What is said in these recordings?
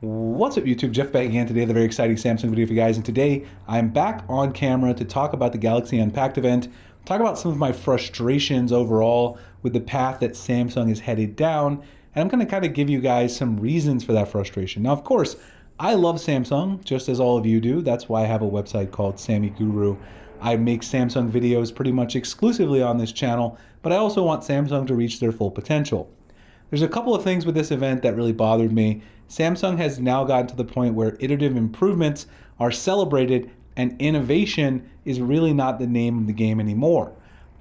What's up YouTube, Jeff back again today with a very exciting Samsung video for you guys, and today I'm back on camera to talk about the Galaxy Unpacked event, talk about some of my frustrations overall with the path that Samsung is headed down, and I'm going to kind of give you guys some reasons for that frustration. Now of course, I love Samsung, just as all of you do. That's why I have a website called Sammy Guru. I make Samsung videos pretty much exclusively on this channel, but I also want Samsung to reach their full potential. There's a couple of things with this event that really bothered me. Samsung has now gotten to the point where iterative improvements are celebrated and innovation is really not the name of the game anymore.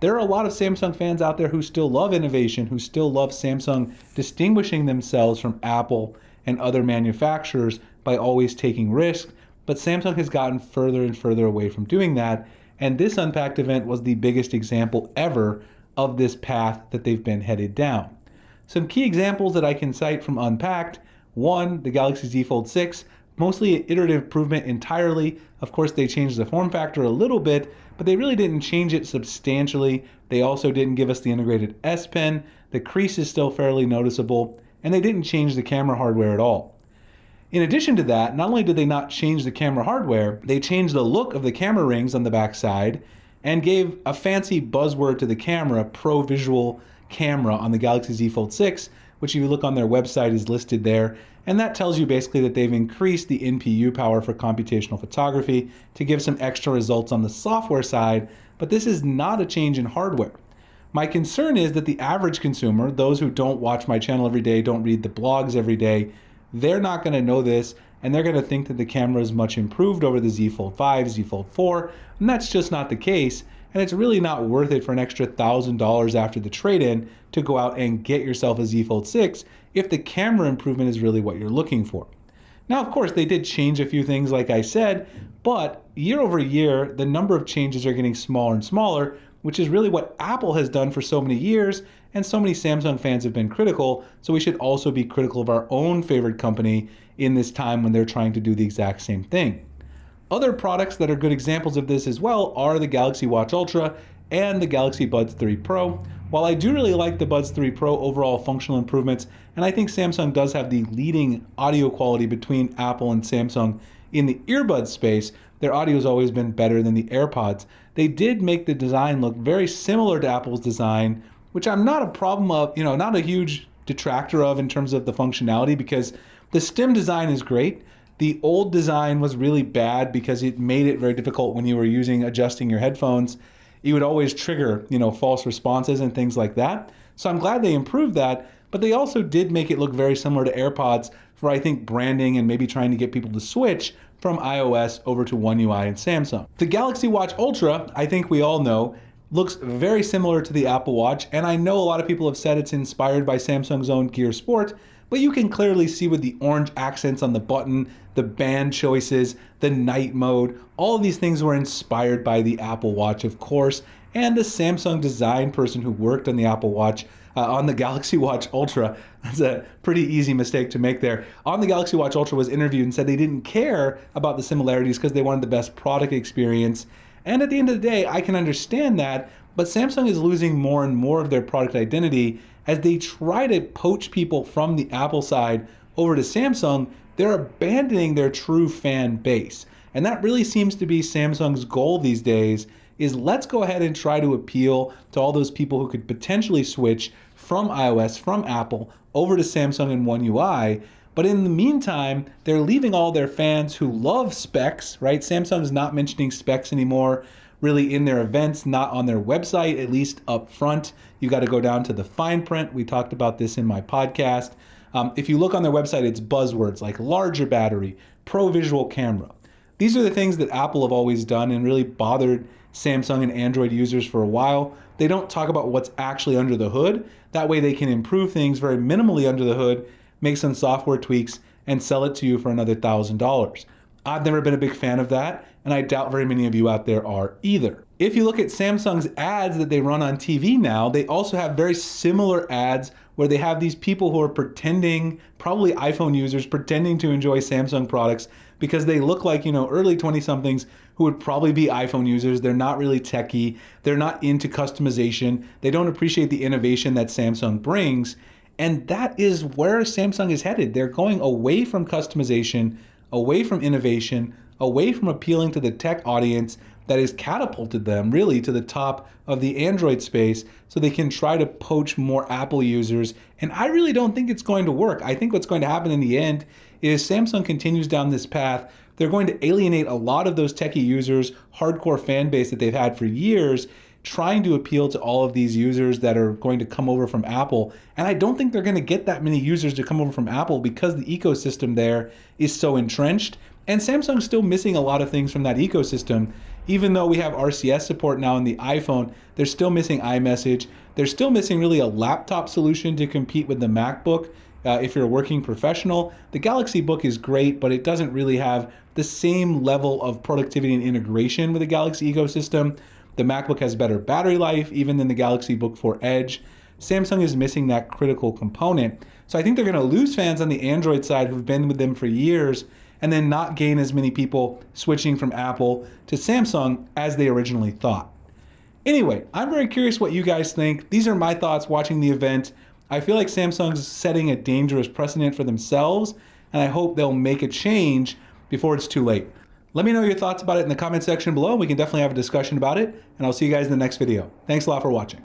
There are a lot of Samsung fans out there who still love innovation, who still love Samsung distinguishing themselves from Apple and other manufacturers by always taking risks, but Samsung has gotten further and further away from doing that, and this Unpacked event was the biggest example ever of this path that they've been headed down. Some key examples that I can cite from Unpacked: one, the Galaxy Z Fold 6, mostly an iterative improvement entirely. Of course, they changed the form factor a little bit, but they really didn't change it substantially. They also didn't give us the integrated S Pen. The crease is still fairly noticeable, and they didn't change the camera hardware at all. In addition to that, not only did they not change the camera hardware, they changed the look of the camera rings on the back side and gave a fancy buzzword to the camera, Pro Visual Camera, on the Galaxy Z Fold 6, which if you look on their website is listed there. And that tells you basically that they've increased the NPU power for computational photography to give some extra results on the software side, but this is not a change in hardware. My concern is that the average consumer, those who don't watch my channel every day, don't read the blogs every day, they're not going to know this, and they're going to think that the camera is much improved over the Z Fold 5, Z Fold 4, and that's just not the case. And it's really not worth it for an extra $1,000 after the trade-in to go out and get yourself a Z Fold 6 if the camera improvement is really what you're looking for. Now, of course, they did change a few things, like I said, but year over year, the number of changes are getting smaller and smaller, which is really what Apple has done for so many years, and so many Samsung fans have been critical, so we should also be critical of our own favorite company in this time when they're trying to do the exact same thing. Other products that are good examples of this as well are the Galaxy Watch Ultra and the Galaxy Buds 3 Pro. While I do really like the Buds 3 Pro overall functional improvements, and I think Samsung does have the leading audio quality between Apple and Samsung in the earbud space, their audio has always been better than the AirPods. They did make the design look very similar to Apple's design, which I'm not a problem of, not a huge detractor of in terms of the functionality, because the stem design is great. The old design was really bad because it made it very difficult when you were adjusting your headphones. You would always trigger, false responses and things like that. So I'm glad they improved that, but they also did make it look very similar to AirPods for, I think, branding and maybe trying to get people to switch from iOS over to One UI and Samsung. The Galaxy Watch Ultra, I think we all know, looks very similar to the Apple Watch, and I know a lot of people have said it's inspired by Samsung's own Gear Sport, but you can clearly see with the orange accents on the button, the band choices, the night mode, all of these things were inspired by the Apple Watch, of course, and the Samsung design person who worked on the Apple Watch, on the Galaxy Watch Ultra, that's a pretty easy mistake to make there, on the Galaxy Watch Ultra was interviewed and said they didn't care about the similarities because they wanted the best product experience. And at the end of the day, I can understand that, but Samsung is losing more and more of their product identity as they try to poach people from the Apple side over to Samsung. They're abandoning their true fan base. And that really seems to be Samsung's goal these days, is let's go ahead and try to appeal to all those people who could potentially switch from iOS, from Apple, over to Samsung and One UI. But in the meantime, they're leaving all their fans who love specs, right? Samsung's not mentioning specs anymore really in their events, not on their website, at least up front. You got to go down to the fine print. We talked about this in my podcast. If you look on their website, it's buzzwords like larger battery, Pro Visual Camera. These are the things that Apple have always done and really bothered Samsung and Android users for a while. They don't talk about what's actually under the hood. That way they can improve things very minimally under the hood, make some software tweaks, and sell it to you for another $1,000. I've never been a big fan of that, and I doubt very many of you out there are either. If you look at Samsung's ads that they run on TV now, they also have very similar ads where they have these people who are pretending, probably iPhone users, pretending to enjoy Samsung products because they look like, early 20-somethings who would probably be iPhone users. They're not really techie. They're not into customization. They don't appreciate the innovation that Samsung brings. And that is where Samsung is headed. They're going away from customization, away from innovation, away from appealing to the tech audience that has catapulted them really to the top of the Android space so they can try to poach more Apple users. And I really don't think it's going to work. I think what's going to happen in the end is Samsung continues down this path. They're going to alienate a lot of those techie users, hardcore fan base that they've had for years, trying to appeal to all of these users that are going to come over from Apple. And I don't think they're going to get that many users to come over from Apple because the ecosystem there is so entrenched. And Samsung's still missing a lot of things from that ecosystem. Even though we have RCS support now in the iPhone, they're still missing iMessage. They're still missing really a laptop solution to compete with the MacBook. If you're a working professional, the Galaxy Book is great, but it doesn't really have the same level of productivity and integration with the Galaxy ecosystem. The MacBook has better battery life even than the Galaxy Book 4 Edge. Samsung is missing that critical component. So I think they're going to lose fans on the Android side who've been with them for years and then not gain as many people switching from Apple to Samsung as they originally thought. Anyway, I'm very curious what you guys think. These are my thoughts watching the event. I feel like Samsung's setting a dangerous precedent for themselves, and I hope they'll make a change before it's too late. Let me know your thoughts about it in the comment section below. We can definitely have a discussion about it, and I'll see you guys in the next video. Thanks a lot for watching.